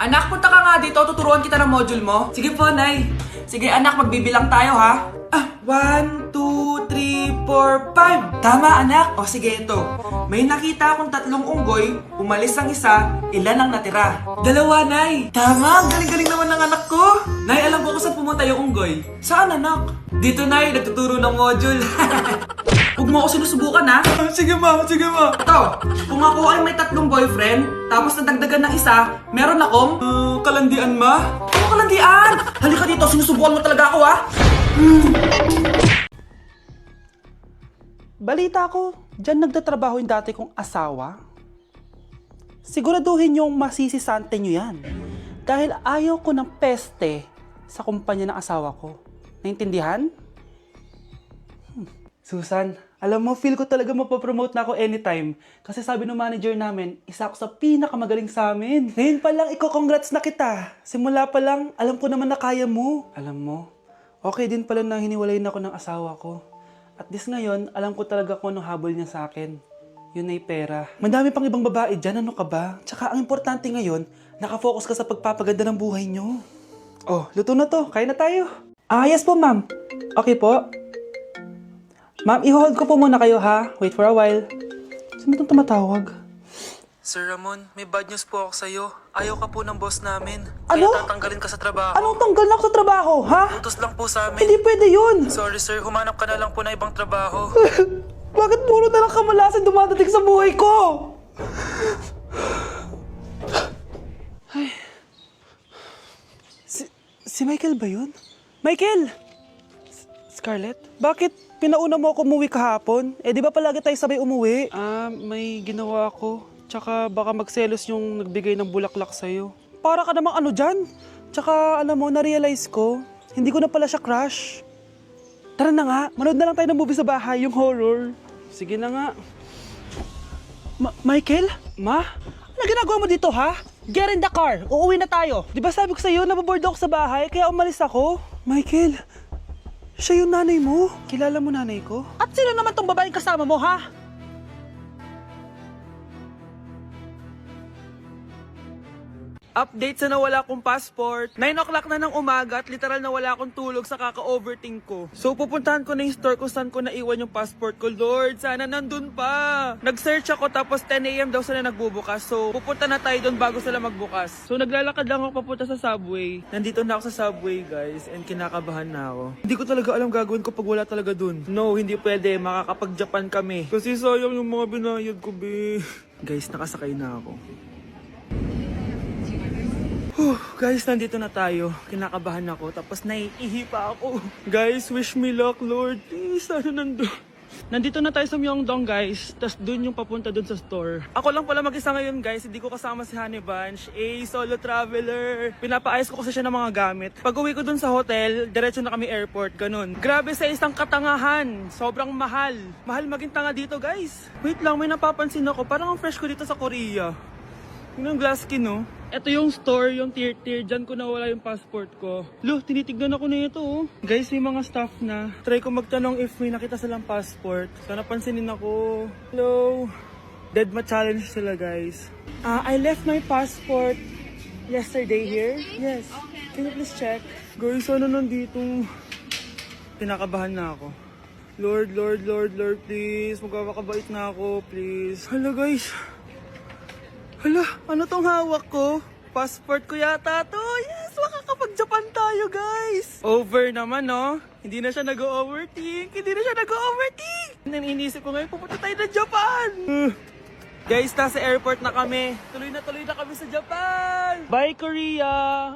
Anak, punta ka nga dito. Tuturuan kita ng module mo. Sige po, Nay. Sige, anak, magbibilang tayo, ha? 1, 2, 3, 4, 5. Tama, anak. O, sige, ito. May nakita akong 3 unggoy. Umalis ang isa. Ilan ang natira? 2, Nay. Tama, galing-galing naman ng anak ko. Nay, alam ko kung saan pumunta yung unggoy. Saan, anak? Dito, Nay. Nagtuturo ng module. Huwag mo ako sinusubukan, ha? Sige, ma. Sige, ma. Ito, kung ako ay may 3 boyfriend, tapos nadagdagan ng isa, meron akong... kalandian, ma? Ano kalandian? Halika dito, sinusubukan mo talaga ako, ha? Balita ko, dyan nagtatrabaho yung dati kong asawa. Siguraduhin yung masisisante nyo yan. Dahil ayaw ko ng peste sa kumpanya ng asawa ko. Naintindihan? Susan, alam mo, feel ko talaga mapapromote na ako anytime. Kasi sabi ng manager namin, isa ako sa pinakamagaling sa amin. Ngayon pa lang, congrats na kita. Simula pa lang, alam ko naman na kaya mo. Alam mo, okay din pala na hiniwalayin ako ng asawa ko. At this ngayon, alam ko talaga kung anong habol niya sa akin. Yun ay pera. Madami pang ibang babae dyan, ano ka ba? Tsaka ang importante ngayon, nakafocus ka sa pagpapaganda ng buhay nyo. Oh, luto na to. Kain na tayo. Yes po, ma'am. Okay po. Ma'am, i-hold ko po muna kayo, ha? Wait for a while. Sino itong tumatawag? Sir Ramon, may bad news po ako sa'yo. Ayaw ka po ng boss namin. Ano? Kaya tatanggalin ka sa trabaho. Anong tanggal na ako sa trabaho, ha? Utos lang po sa amin. Hindi pwede yun. Sorry sir, humanap ka na lang po na ibang trabaho. Bakit puro na lang kamalasan dumadating sa buhay ko? Ay. Si Michael ba yun? Michael! Scarlett? Bakit pinauna mo ako umuwi kahapon? Eh, di ba palagi tayo sabay umuwi? May ginawa ako. Tsaka baka magselos yung nagbigay ng bulaklak sa'yo. Para ka namang ano dyan? Tsaka alam mo, na-realize ko, hindi ko na pala siya crush. Tara na nga, manood na lang tayo ng movie sa bahay, yung horror. Sige na nga. Michael? Ma? Ano ginagawa mo dito, ha? Get in the car, uuwi na tayo. Di ba sabi ko sa'yo, nababoard ako sa bahay, kaya umalis ako? Michael, siya yung nanay mo. Kilala mo nanay ko? At sino naman tong babaeng kasama mo, ha? Update sa nawala kong passport. 9 o'clock na ng umaga at literal na wala akong tulog sa kaka-overthink ko. So pupuntahan ko na yung store kung saan ko naiwan yung passport ko. Lord, sana nandun pa. Nag-search ako tapos 10 AM daw sila nagbubukas. So pupunta na tayo doon bago sila magbukas. So naglalakad lang ako papunta sa subway. Nandito na ako sa subway, guys, and kinakabahan na ako. Hindi ko talaga alam gagawin ko pag wala talaga dun. No, hindi pwede. Makakapag-Japan kami. Kasi sayang yung mga binayad ko, be. Guys, nakasakay na ako. Guys, nandito na tayo. Kinakabahan ako. Tapos naiihi pa ako. Guys, wish me luck, Lord. Please, sana nandun. Nandito na tayo sa Myeongdong, guys. Tapos dun yung papunta dun sa store. Ako lang pala mag-isa ngayon, guys. Hindi ko kasama si Honey Bunch. Solo traveler. Pinapaayos ko kasi siya ng mga gamit. Pag uwi ko dun sa hotel, diretso na kami airport. Ganun. Grabe sa isang katangahan. Sobrang mahal. Mahal maging tanga dito, guys. Wait lang, may napapansin ako. Parang ang fresh ko dito sa Korea. Yun ang glass skin, no? Ito yung store, yung tier. Diyan ko nawala yung passport ko. Lo, tinitignan ako na ito, oh. Guys, may mga staff na. Try ko magtanong if may nakita silang passport. Sana pansinin ako. Hello? Deadma challenge sila, guys. I left my passport yesterday here. Yes. Can you please check? Guys, ano nandito? Pinakabahan na ako. Lord, please. Magkakabait na ako, please. Hala, guys. Hala, ano tong hawak ko? Passport ko yata to. Yes, makakapag-Japan tayo, guys. Over naman, no? Hindi na siya nag-overthink. Inisip ko ngayon, pupunta tayo na Japan. Guys, nasa airport na kami. Tuloy na kami sa Japan. Bye, Korea.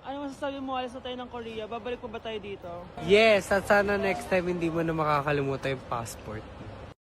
Ano masasabi mo? Alis na tayo ng Korea. Babalik pa ba tayo dito? Yes, at sana next time hindi mo na makakalimutan yung passport.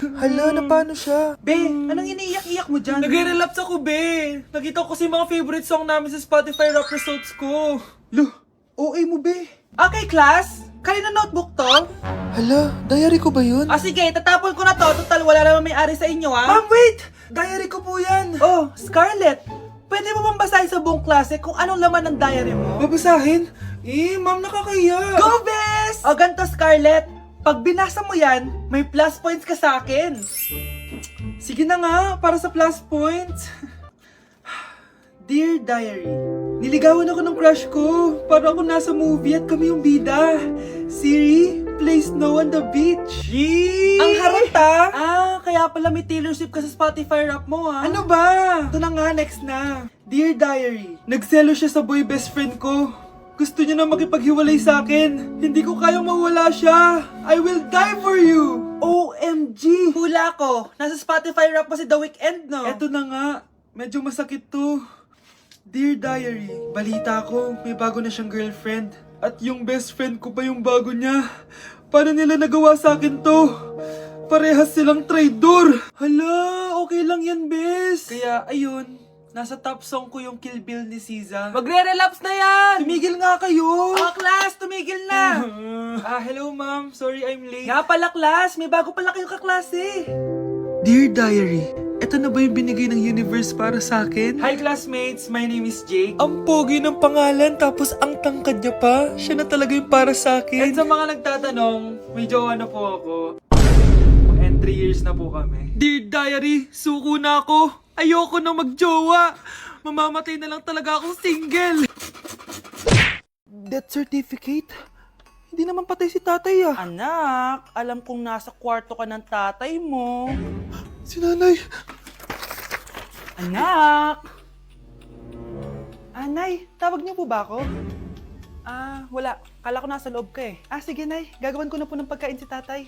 Hala, na paano siya? Be, anong iniiyak-iyak mo dyan? Nagre-relapse ako, be. Nakita ko kasi mga favorite song namin sa Spotify rap results ko. Lo, OA mo, be. Okay, class. Kanina notebook to? Hala, diary ko ba yun? Sige, tatapon ko na to. Total, wala naman may-ari sa inyo, ha? Ma'am, wait! Diary ko po yan. Oh, Scarlett. Pwede mo bang basahin sa buong klase kung anong laman ng diary mo? Babasahin? Ma'am, nakakaya. Go, Bes! O, ganito, Scarlett. Pag binasa mo yan, may plus points ka sa akin. Sige na nga, para sa plus points. Dear Diary, Niligawan ako ng crush ko. Para ako nasa movie at kami yung bida. Siri, play Snow on the Beach. Yee! Ang harata! Kaya pala may Taylor Swift ka sa Spotify rap mo, ha? Ano ba? Ito na nga, next na. Dear Diary, nagselo siya sa boy best friend ko. Gusto niya na makipaghiwalay sa akin. Hindi ko kayang mawala siya. I will die for you. OMG! Hula ko. Nasa Spotify rap pa si The Weeknd, no? Eto na nga. Medyo masakit to. Dear Diary, balita ko, may bago na siyang girlfriend. At yung best friend ko pa yung bago niya. Paano nila nagawa sa akin to? Parehas silang traitor. Hala, okay lang yan, bes. Kaya, ayun, nasa top song ko yung Kill Bill ni SZA. Magre-relapse na yan! Tumigil nga kayo! Class, tumigil na! Hello ma'am. Sorry I'm late. Nga pala, class. May bago pala kayong kaklase. Dear Diary, eto na ba yung binigay ng universe para sa akin? Hi, classmates. My name is Jake. Ang pogi ng pangalan tapos ang tangkad niya pa. Siya na talaga yung para sa And akin. sa mga nagtatanong, may jowa na po ako. And 3 years na po kami. Dear Diary, suko na ako. Ayoko na magjowa. Mamamatay na lang talaga akong single. Death certificate? Hindi naman patay si tatay ah. Anak, alam kong nasa kwarto ka ng tatay mo. Si nanay. Anak! Nay, tawag niyo po ba ako? Wala. Kala ko nasa loob ka eh. Sige, Nay. Gagawan ko na po ng pagkain si tatay.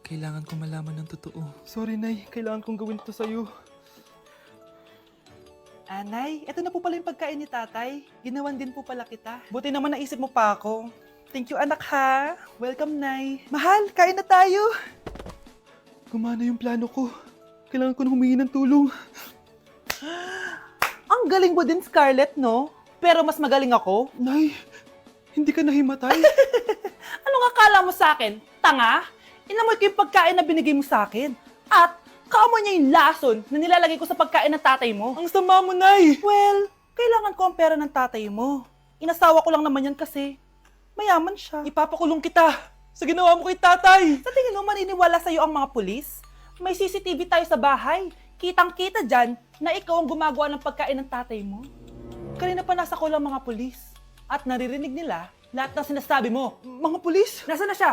Kailangan ko malaman ng totoo. Sorry, Nay. Kailangan kong gawin to sa'yo. Nay, eto na po pala yung pagkain ni tatay. Ginawan din po pala kita. Buti naman naisip mo pa ako. Thank you, anak ha. Welcome, Nay. Mahal, kain na tayo. Gumana yung plano ko. Kailangan ko na humingi ng tulong. Ang galing mo din, Scarlett, no? Pero mas magaling ako. Nay, hindi ka nahimatay? Anong akala mo sa akin? Tanga? Inamoy ko yung pagkain na binigay mo sa akin. At kaamoy niya yung lason na nilalagay ko sa pagkain ng tatay mo. Ang sama mo, Nay! Well, kailangan ko ang pera ng tatay mo. Inasawa ko lang naman yan kasi mayaman siya. Ipapakulong kita sa ginawa mo kay tatay! Sa tingin mo maniniwala sa'yo ang mga pulis? May CCTV tayo sa bahay. Kitang-kita dyan na ikaw ang gumagawa ng pagkain ng tatay mo. Kanina pa nasa kulang mga pulis. At naririnig nila lahat ng sinasabi mo. Mga pulis? Nasaan na siya?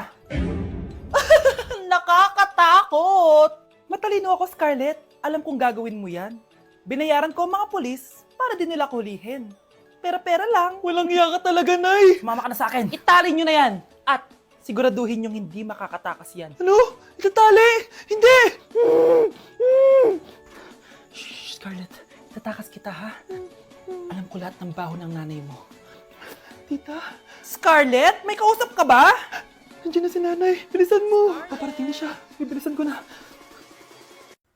Nakakatakot! Matalino ako, Scarlett. Alam kong gagawin mo yan. Binayaran ko ang mga pulis para din nila kulihin. Pera-pera lang. Walang iya ka talaga, Nay! Sumama ka na sa akin. Italin nyo na yan. At siguraduhin yung hindi makakatakas yan. Ano? Itatali? Hindi! Shh, Scarlett. Itatakas kita, ha? Alam ko lahat ng baho ng nanay mo. Tita, Scarlett, may kausap ka ba? nandiyan na si nanay. Bilisan mo. Paparating na siya. Bibilisan ko na.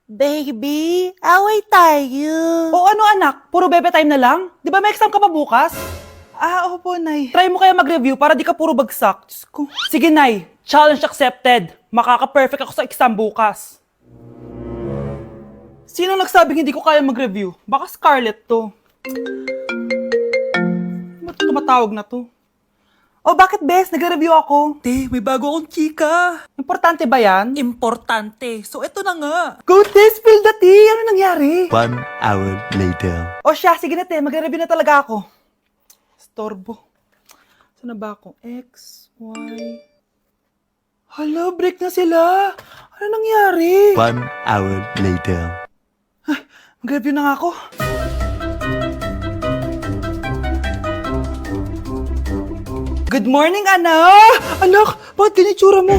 Baby, away tayo. O ano anak, puro bebe time na lang? Di ba may exam ka pa bukas? Opo, Nay. Try mo kaya mag-review para di ka puro bagsak. Diyos ko. Sige, Nay. Challenge accepted. Makaka-perfect ako sa exam bukas. Sino nagsabing hindi ko kaya mag-review? Baka Scarlett to. Ba't tumatawag na to? Oh, bakit, Bes? Nagre-review ako. Te, may bago akong chika. Importante ba yan? Importante. So, eto na nga. Go, Te! Spill the tea! Ano nangyari? 1 hour later. O siya, sige na, Te. Magre-review na talaga ako. Storbo. Saan na ba ako? X, Y... Hala, break na sila. Ano nangyari? 1 hour later. Mag-review na nga ako. Good morning, anak! Anak, bakit ganyan tsura mo?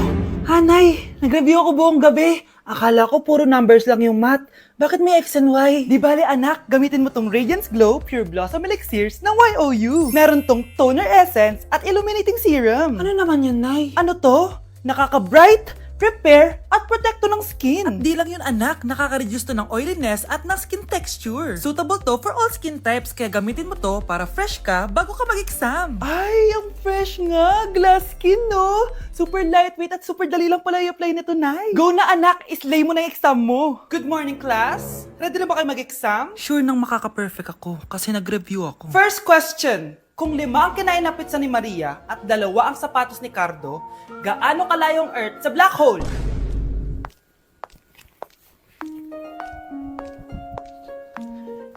Hanay, nag-review ako buong gabi. Akala ko puro numbers lang yung math. Bakit may X and Y? Di bale, anak, gamitin mo tong Radiance Glow Pure Blossom Elixirs ng YOU. Meron tong toner essence at illuminating serum. Ano naman yun, Nay? Ano to? Nakaka-bright, repair, at protekto ng skin. At di lang yun anak, nakaka-reduce to ng oiliness at ng skin texture. Suitable to for all skin types kaya gamitin mo to para fresh ka bago ka mag-exam. Ay, ang fresh nga. Glass skin, no? Super lightweight at super dali lang pala i-apply nito, Nay. Go na, anak. Islay mo na yung exam mo. Good morning, class. Ready na ba kayo mag-exam? Sure nang makaka-perfect ako kasi nag-review ako. First question. Kung 5 ang kinain na pizza ni Maria at 2 ang sapatos ni Cardo, gaano kalayo ang Earth sa black hole?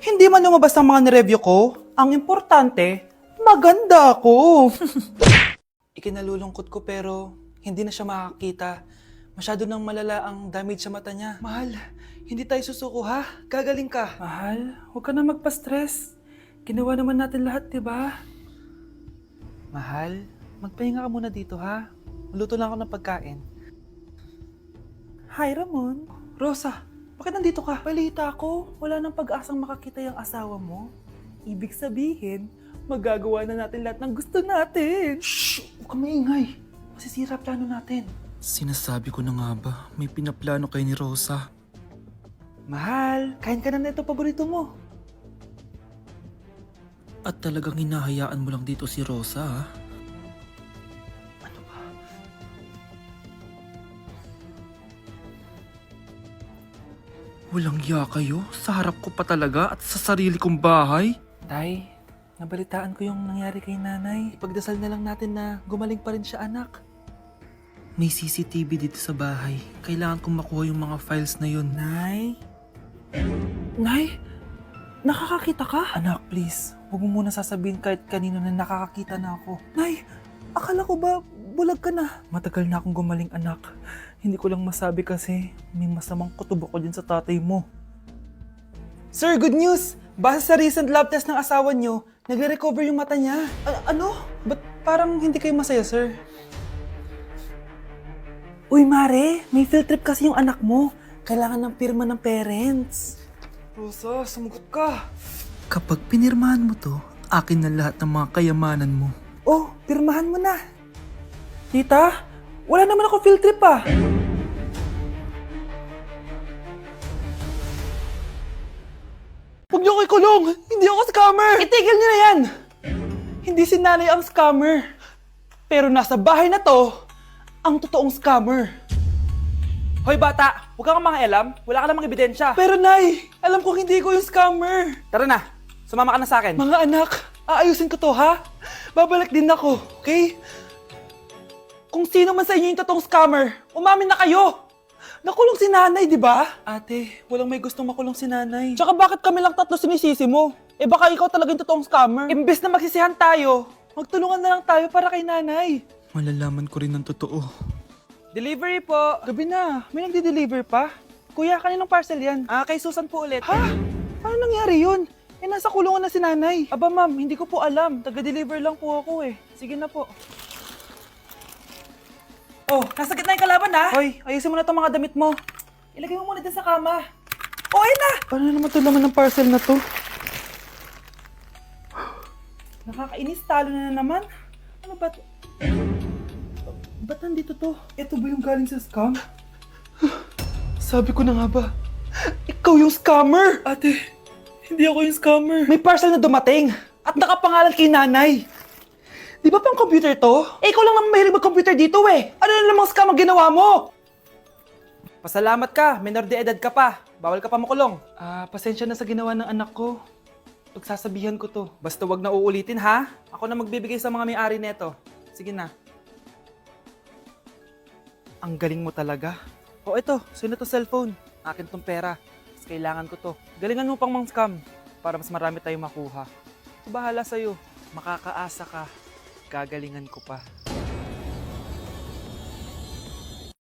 Hindi man lumabas ang mga nireview ko, ang importante, maganda ako. Ikinalulungkot ko pero hindi na siya makakita. Masyado nang malala ang damage sa mata niya. Mahal, hindi tayo susuko ha? Gagaling ka. Mahal, huwag ka na magpa-stress. Ginawa naman natin lahat, diba? Mahal, magpahinga ka muna dito ha? Maluto lang ako ng pagkain. Hi, Ramon. Rosa, bakit nandito ka? Balita ko, wala nang pag-asang makakita yung asawa mo. Ibig sabihin, magagawa na natin lahat ng gusto natin. Shh! Huwag kang maingay. Masisira plano natin. Sinasabi ko na nga ba, may pinaplano kay ni Rosa. Mahal, kain ka na nito paborito mo. At talagang hinahayaan mo lang dito si Rosa, ha? Ano ba? Walang iya kayo? Sa harap ko pa talaga at sa sarili kong bahay? Tay, nabalitaan ko yung nangyari kay nanay. Ipagdasal na lang natin na gumaling pa rin siya, anak. May CCTV dito sa bahay. Kailangan kong makuha yung mga files na yun. Nay? Nay? Nakakakita ka? Anak, please. Huwag mo muna sasabihin kahit kanino na nakakakita na ako. Nay, akala ko ba bulag ka na? Matagal na akong gumaling, anak. Hindi ko lang masabi kasi may masamang kutubo ko din sa tatay mo. Sir, good news! Base sa recent lab test ng asawa niyo, nagre-recover yung mata niya. Ano? Ba't parang hindi kayo masaya, sir? Uy, Mare, may field trip kasi yung anak mo. Kailangan ng pirma ng parents. Rosa, sumagot ka. Kapag pinirmahan mo to, akin na lahat ng mga kayamanan mo. Oh, pirmahan mo na. Tita, wala naman ako field trip ah. Huwag niyo ko ikulong! Hindi ako scammer! Itigil niyo na yan! Hindi si nanay ang scammer. Pero nasa bahay na to, ang totoong scammer. Hoy bata, huwag kang mangialam. Wala ka namang ebidensya. Pero nay, alam ko hindi ko yung scammer. Tara na, sumama ka na sa akin. Mga anak, aayusin ko to ha. Babalik din ako, okay? Kung sino man sa inyo yung totoong scammer, umamin na kayo. Nakulong si nanay, di ba? Ate, walang may gustong makulong si nanay. Tsaka bakit kami lang tatlo sinisisi mo? Eh baka ikaw talaga yung totoong scammer. Imbes na magsisihan tayo, magtulungan na lang tayo para kay nanay. Malalaman ko rin ang totoo. Delivery po! Gabi na, may nagde-deliver pa? Kuya, kaninong parcel yan? Kay Susan po ulit. Ha? Paano nangyari yun? Eh, nasa kulungan na si nanay. Aba ma'am, hindi ko po alam. Taga-deliver lang po ako eh. Sige na po. Oh, nasa gitna yung kalaban ha? Hoy, ayusin mo na itong mga damit mo. Ilagay mo muna dyan sa kama. Oh, ayun na! Paano naman ito laman ng parcel na to? Nakakainis, talo na naman. Ano ba ito? Ba't nandito to? Ito ba yung galing sa scam? Sabi ko na nga ba, ikaw yung scammer! Ate, hindi ako yung scammer. May parcel na dumating at nakapangalan kay nanay. Di ba pang computer to? Eh, ikaw lang naman mahilig mag-computer dito eh. Ano na namang scam ang ginawa mo? Pasalamat ka, minor de edad ka pa. Bawal ka pa makulong. Pasensya na sa ginawa ng anak ko. Pagsasabihan ko to. Basta wag na uulitin ha. Ako na magbibigay sa mga may-ari neto. Sige na. Ang galing mo talaga. O ito, sino to cellphone? Akin tong pera. Mas kailangan ko to. Galingan mo pang mang-scam para mas marami tayong makuha. Bahala sa'yo. Makakaasa ka. Gagalingan ko pa.